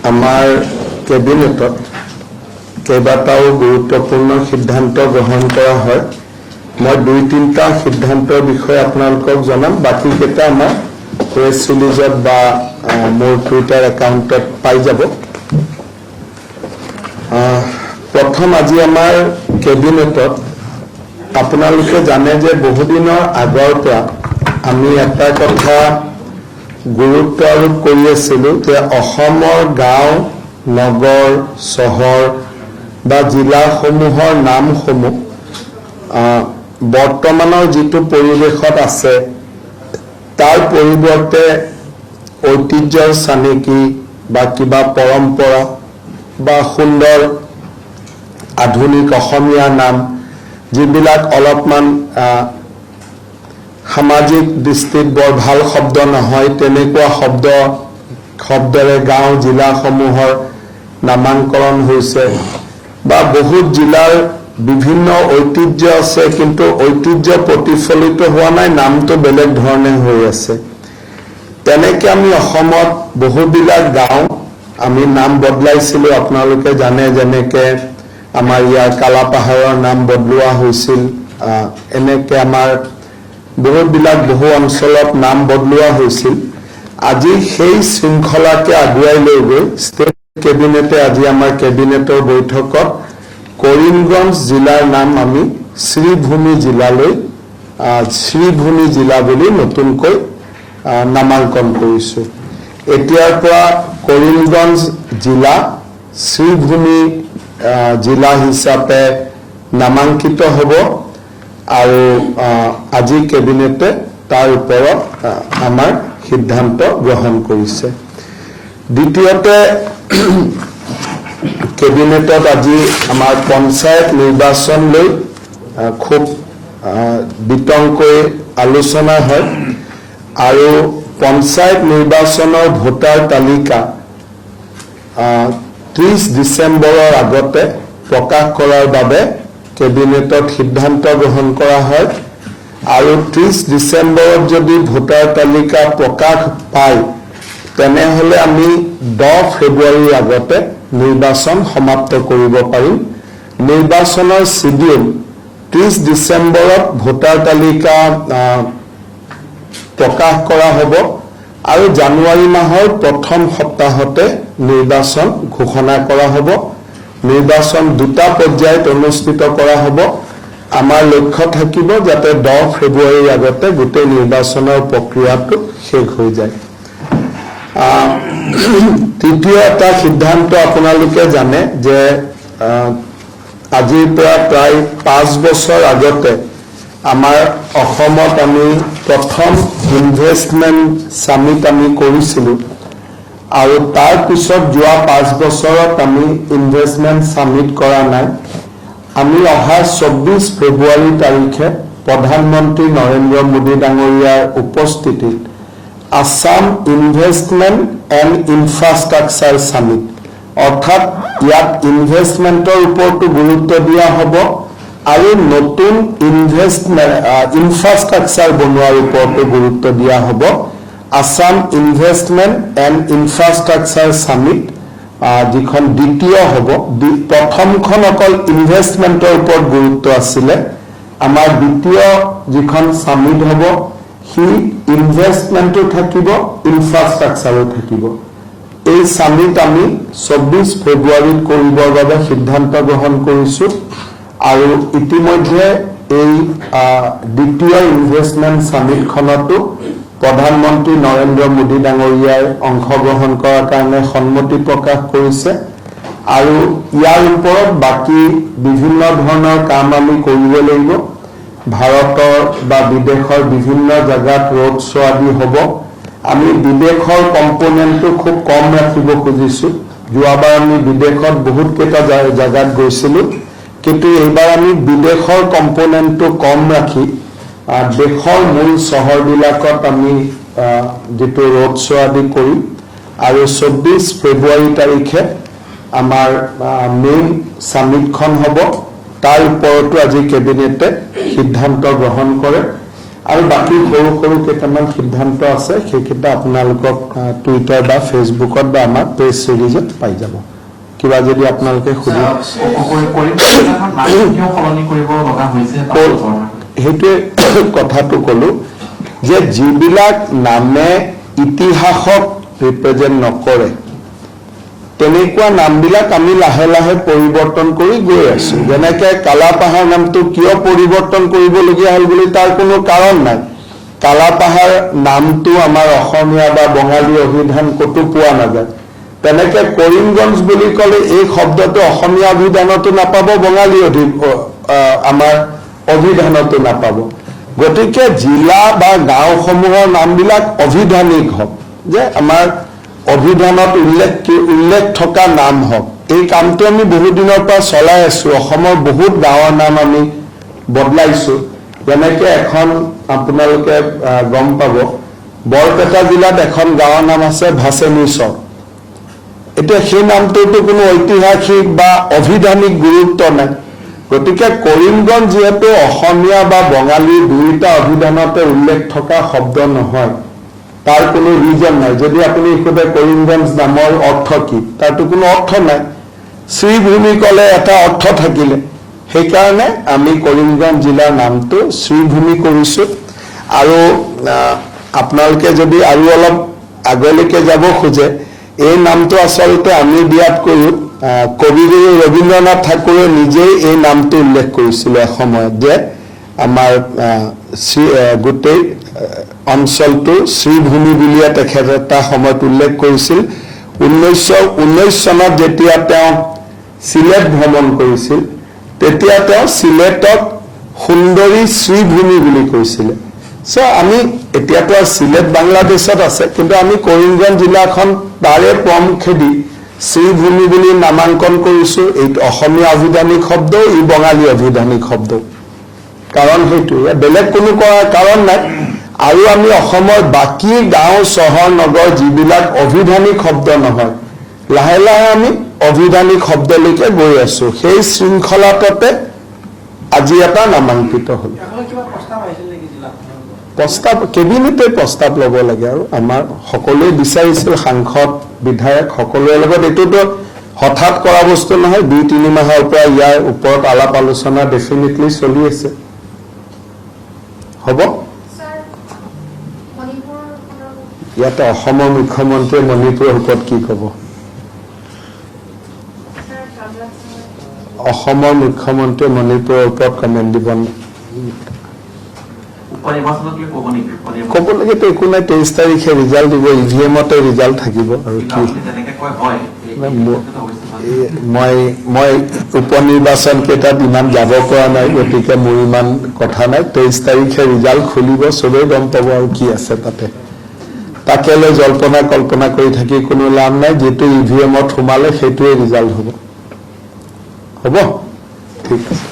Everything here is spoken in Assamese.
আমাৰ কেবিনেটত কেইবাটাও গুৰুত্বপূৰ্ণ সিদ্ধান্ত গ্ৰহণ কৰা হয়। মই 2-3টা সিদ্ধান্তৰ বিষয়ে আপোনালোকক জনাম, বাকীকেইটা আমাৰ প্ৰেছ ৰিলিজত বা মোৰ টুইটাৰ একাউণ্টত পাই যাব। প্ৰথম আজি আমাৰ কেবিনেটত আপোনালোকে জানে যে বহুদিনৰ আগৰ পৰা আমি এটা কথা গুৰুত্ব আৰোপ কৰি আছিলোঁ যে অসমৰ গাঁও, নগৰ, চহৰ বা জিলাসমূহৰ নামসমূহ বৰ্তমানৰ যিটো পৰিৱেশত আছে তাৰ পৰিৱৰ্তে ঐতিহ্যৰ চানেকি বা কিবা পৰম্পৰা বা সুন্দৰ আধুনিক অসমীয়া নাম যিবিলাক অলপমান সামাজিক দৃষ্টিত বৰ ভাল শব্দ নহয় তেনেকুৱা শব্দৰে গাঁও জিলাসমূহৰ নামাকৰণ হৈছে বা বহুত জিলাৰ বিভিন্ন ঐতিহ্য আছে কিন্তু ঐতিহ্য প্ৰতিফলিত হোৱা নাই, নামটো বেলেগ ধৰণে হৈ আছে। তেনেকৈ আমি অসমত বহুবিলাক গাঁও আমি নাম বদলাইছিলোঁ, আপোনালোকে জানে, যেনেকৈ আমাৰ ইয়াৰ কালাপাহাৰৰ নাম বদলোৱা হৈছিল, এনেকৈ আমাৰ বহুবিলাক বহু অঞ্চলত নাম বদলোৱা হৈছিল। আজি সেই শৃংখলাকে আগুৱাই লৈ গৈ ষ্টেট কেবিনেটে আজি আমাৰ কেবিনেটৰ বৈঠকত কৰিমগঞ্জ জিলাৰ নাম আমি শ্ৰীভূমি জিলালৈ শ্ৰীভূমি জিলা বুলি নতুনকৈ নামাংকন কৰিছোঁ। এতিয়াৰ পৰা কৰিমগঞ্জ জিলা শ্ৰীভূমি জিলা হিচাপে নামাংকিত হ'ব আৰু আজি কেবিনেটে তাৰ ওপৰত আমাৰ সিদ্ধান্ত গ্ৰহণ কৰিছে। দ্বিতীয়তে কেবিনেটত আজি আমাৰ পঞ্চায়ত নিৰ্বাচন লৈ খুব বিতংকৈ আলোচনা হয় আৰু পঞ্চায়ত নিৰ্বাচনৰ ভোটাৰ তালিকা 30 ডিচেম্বৰৰ আগতে প্ৰকাশ কৰাৰ বাবে কেবিনেটত সিদ্ধান্ত গ্ৰহণ কৰা হয় আৰু 30 ডিচেম্বৰত যদি ভোটাৰ তালিকা প্ৰকাশ পায় তেনেহ'লে আমি 10 ফেব্ৰুৱাৰীৰ আগতে নিৰ্বাচন সমাপ্ত কৰিব পাৰিম। নিৰ্বাচনৰ শিডিউল 30 ডিচেম্বৰত ভোটাৰ তালিকা প্ৰকাশ কৰা হ'ব আৰু জানুৱাৰী মাহৰ প্ৰথম সপ্তাহতে নিৰ্বাচন ঘোষণা কৰা হ'ব। নিৰ্বাচন 2টা পৰ্যায়ত অনুষ্ঠিত কৰা হ'ব। আমাৰ লক্ষ্য থাকিব যাতে 10 ফেব্ৰুৱাৰীৰ আগতে গোটেই নিৰ্বাচনৰ প্ৰক্ৰিয়াটো শেষ হৈ যায়। তৃতীয় এটা সিদ্ধান্ত আপোনালোকে জানে যে আজিৰ পৰা প্ৰায় 5 বছৰ আগতে আমাৰ অসমত আমি প্ৰথম ইনভেষ্টমেণ্ট সামিট আমি কৰিছিলোঁ আৰু তাৰ পিছত যোৱা 5 বছৰত আমি ইনভেষ্টমেণ্ট সামিট কৰা নাই। আমি অহা 24 ফেব্ৰুৱাৰী তাৰিখে প্ৰধানমন্ত্ৰী নৰেন্দ্ৰ মোদী ডাঙৰীয়াৰ উপস্থিতিত Assam investment and infrastructure summit, অৰ্থাৎ ইয়াত ইনভেষ্টমেণ্টৰ ওপৰতো গুৰুত্ব দিয়া হ'ব আৰু নতুন ইনফ্ৰাষ্ট্ৰাকচাৰ বনোৱাৰ ওপৰতো গুৰুত্ব দিয়া হ'ব। Assam investment and infrastructure summit যিখন দ্বিতীয় হ'ব, প্ৰথমখন অকল ইনভেষ্টমেণ্টৰ ওপৰত গুৰুত্ব আছিলে, আমাৰ দ্বিতীয় যিখন সামিট হ'ব সি ইনভেষ্টমেণ্টো থাকিব, ইনফ্ৰাষ্ট্ৰাকচাৰো থাকিব। এই সামিট আমি 24 ফেব্ৰুৱাৰীত কৰিবৰ বাবে সিদ্ধান্ত গ্ৰহণ কৰিছোঁ আৰু ইতিমধ্যে এই দ্বিতীয় ইনভেষ্টমেণ্ট সামিটখনতো প্ৰধানমন্ত্ৰী নৰেন্দ্ৰ মোদী ডাঙৰীয়াই অংশগ্ৰহণ কৰাৰ কাৰণে সন্মতি প্ৰকাশ কৰিছে আৰু ইয়াৰ ওপৰত বাকী বিভিন্ন ধৰণৰ কাম আমি কৰিব লাগিব। ভাৰতৰ বা বিদেশৰ বিভিন্ন জাগাত ৰোড শ্ব' আদি হ'ব। আমি বিদেশৰ কম্পনেণ্টটো খুব কম ৰাখিব খুজিছোঁ। যোৱাবাৰ আমি বিদেশত বহুতকেইটা জাগাত গৈছিলোঁ কিন্তু এইবাৰ আমি বিদেশৰ কম্পনেণ্টটো কম ৰাখি দেশৰ মূল চহৰবিলাকত আমি যিটো ৰোড শ্ব' আদি কৰিম আৰু 24 ফেব্ৰুৱাৰী তাৰিখে আমাৰ মেইন সামিটখন হ'ব। তাৰ ওপৰতো আজি কেবিনেটে সিদ্ধান্ত গ্ৰহণ কৰে আৰু বাকী সৰু সৰু কেইটামান সিদ্ধান্ত আছে সেইকেইটা আপোনালোকক টুইটাৰ বা ফেচবুকত বা আমাৰ পেজ চিৰিজত পাই যাব কিবা যদি আপোনালোকে সুধে সেইটোৱে কথাটো ক'লো যে যিবিলাক নামে ইতিহাসক ৰিপ্ৰেজেণ্ট নকৰে তেনেকুৱা নামবিলাক আমি লাহে লাহে পৰিৱৰ্তন কৰি গৈ আছো যেনেকে কালাপাহাৰ নামটো কিয় পৰিৱৰ্তন কৰিবলগীয়া হ'ল বুলি তাৰ কোনো কাৰণ নাই কালাপাহাৰ নামটো আমাৰ অসমীয়া বা বঙালী অভিধান ক'তো পোৱা নাযায় তেনেকে কৰিমগঞ্জ বুলি ক'লে এই শব্দটো অসমীয়া অভিধানতো নাপাব বঙালী আমাৰ অভিধানতো নাপাব গতিকে জিলা বা গাঁওসমূহৰ নামবিলাক অভিধানিক হওক যে আমাৰ অভিধানত উল্লেখ থকা নাম হওক এই কামটো আমি বহুত দিনৰ পৰা চলাই আছো অসমৰ বহুত গাঁৱৰ নাম আমি বদলাইছো যেনেকে এখন আপোনালোকে গম পাব বৰপেটা জিলাত এখন গাঁৱৰ নাম আছে ভাচেনিচৰ এতিয়া সেই নামটোতো কোনো ঐতিহাসিক বা অভিধানিক গুৰুত্ব নাই গতিকে কৰিমগঞ্জ যিহেতু অসমীয়া বা বঙালী দুয়োটা অভিধানতে উল্লেখ থকা শব্দ নহয় তাৰ কোনো ৰিজন নাই যদি আপুনি সোধে কৰিমগঞ্জ নামৰ অৰ্থ কি তাৰতো কোনো অৰ্থ নাই শ্ৰীভূমি ক'লে এটা অৰ্থ থাকিলে সেইকাৰণে আমি কৰিমগঞ্জ জিলাৰ নামটো শ্ৰীভূমি কৰিছো আৰু আপোনালোকে যদি আৰু অলপ আগলৈকে যাব খোজে এই নামটো আচলতে আমি দিয়াতকৈও কবিগুৰু ৰবীন্দ্ৰনাথ ঠাকুৰে নিজেই এই নামটো উল্লেখ কৰিছিলে এসময়ত যে আমাৰ গোটেই অঞ্চলটো শ্ৰীভূমি বুলিয়ে তেখেতে এটা সময়ত উল্লেখ কৰিছিল 1919 চনত যেতিয়া তেওঁ সিলেট ভ্ৰমণ কৰিছিল তেতিয়া তেওঁ সিলেটক সুন্দৰী শ্ৰীভূমি বুলি কৈছিলে আমি এতিয়াতো আৰু সিলেট বাংলাদেশত আছে কিন্তু আমি কৰিমগঞ্জ জিলাখন তাৰে প্ৰমুখেদি শ্ৰীভূমি বুলি নামাংকন কৰিছো এই অসমীয়া অভিধানিক শব্দ ই বঙালী অভিধানিক শব্দ কাৰণ সেইটোৱে বেলেগ কোনো কাৰণ নাই আৰু আমি অসমৰ বাকী গাঁও চহৰ নগৰ যিবিলাক অভিধানিক শব্দ নহয় লাহে লাহে আমি অভিধানিক শব্দলৈকে গৈ আছো সেই শৃংখলাতে আজি এটা নামাঙ্কিত হ'ল প্ৰস্তাৱ কেবিনেটে প্ৰস্তাৱ ল'ব লাগে আৰু আমাৰ সকলোৱে বিচাৰিছিল সাংসদ বিধায়ক সকলোৰে লগত এইটোতো হঠাৎ কৰা বস্তু নহয় 2-3 মাহৰ পৰা ইয়াৰ ওপৰত আলাপ আলোচনা ডেফিনেটলি চলি আছে হ'ব ইয়াতে অসমৰ মুখ্যমন্ত্ৰীয়ে মণিপুৰৰ ওপৰত কি ক'ব অসমৰ মুখ্যমন্ত্ৰীয়ে মণিপুৰৰ ওপৰত কমেণ্ট দিব ক'ব লাগেতো একো নাই 23 তাৰিখে ৰিজাল্ট দিব ইভিএমতে ৰিজাল্ট থাকিব আৰু কি মই উপনিৰ্বাচন কেইটাত ইমান যাব পৰা নাই গতিকে মোৰ ইমান কথা নাই 23 তাৰিখে ৰিজাল্ট খুলিব চবেই গম পাব আৰু কি আছে তাতে তাকে লৈ জল্পনা কল্পনা কৰি থাকি কোনো লাভ নাই যেটো ইভিএমত সোমালে সেইটোৱে ৰিজাল্ট হ'ব ঠিক আছে